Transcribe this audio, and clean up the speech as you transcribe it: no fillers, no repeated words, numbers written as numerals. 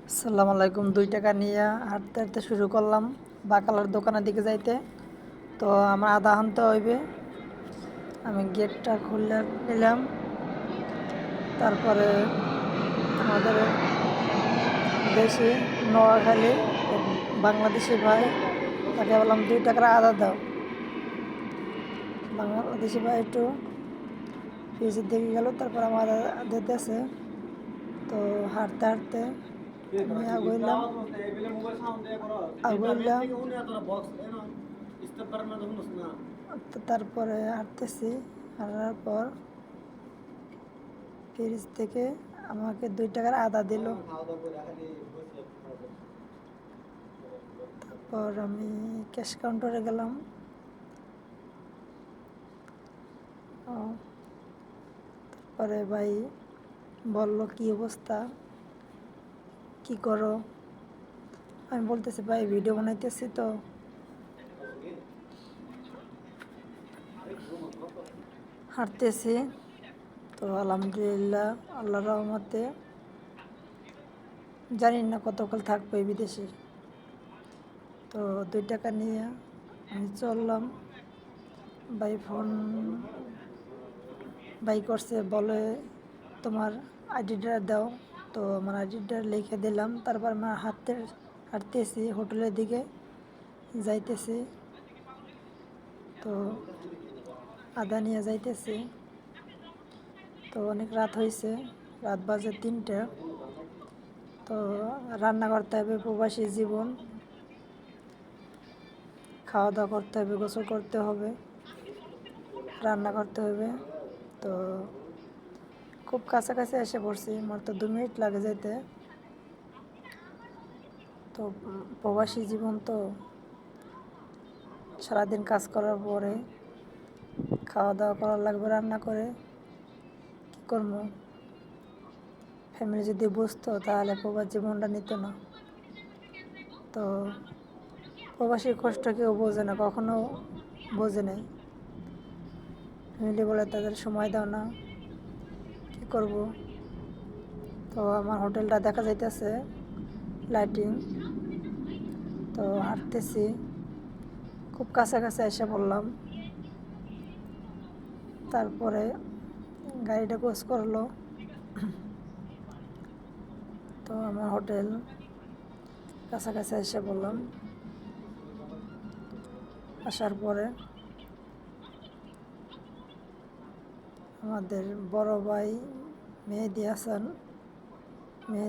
আসসালামু আলাইকুম। 2 টাকা নিয়ে হাঁটতে হাঁটতে শুরু করলাম বাকালার দোকানের দিকে যাইতে। তো আমার আধা ঘন্টা হইবে। আমি গেটটা খুলে নিলাম। তারপরে আমাদের দেশে নোয়াখালী এক বাংলাদেশি ভাই, তাকে বললাম 2 টাকার আদা দাও। বাংলাদেশি ভাই একটু ফ্রিজের দিকে গেল, তারপর আমার আদা দিতেছে। তো হাঁটতে হাঁটতে আমি আগুইলাম আগুইলাম তো তারপরে হাঁটতেছি। হাঁটার পর ফ্রিজ থেকে আমাকে 2 টাকার আদা দিল। তারপর আমি ক্যাশ কাউন্টারে গেলাম। তারপরে ভাই বলল, কি অবস্থা, কি করো? আমি বলতেছি, ভাই ভিডিও বানাইতেছি তো। হাঁটতেছি। তো আলহামদুলিল্লাহ, আল্লাহর রহমতে জানি না কতকাল থাকবো এই বিদেশে। তো 2 টাকা নিয়ে আমি চললাম। ভাই করছে, বলে তোমার আইডিটা দাও। তো আমার আইডিটা লিখে দিলাম। তারপর আমার হাঁটতেছি হোটেলের দিকে যাইতেছি। তো আদা নিয়ে যাইতেছি। তো অনেক রাত হয়েছে, রাত বাজে 3টা। তো রান্না করতে হবে, প্রবাসী জীবন, খাওয়া দাওয়া করতে হবে, গোসল করতে হবে, রান্না করতে হবে। তো খুব কাছাকাছি এসে পড়ছি, মাত্র 2 মিনিট লাগে যেতে। তো প্রবাসী জীবন তো, সারাদিন কাজ করার পরে খাওয়া দাওয়া করা লাগবে রান্না করে। কী করবো? ফ্যামিলি যদি বুঝতো তাহলে প্রবাসী জীবনটা নিত না। তো প্রবাসীর কষ্ট কেউ বোঝে না, কখনো বোঝে নাই। ফ্যামিলি বলে তাদের সময় দাও না, কী করব? তো আমার হোটেলটা দেখা যাইতেছে লাইটিং। তো হাঁটতেছি, খুব কাছাকাছি এসে পড়লাম। তারপরে গাড়িটা ক্রস করলো। তো আমার হোটেল কাছাকাছি এসে পড়লাম। আসার পরে আমাদের বড় ভাই মেহেদি হাসান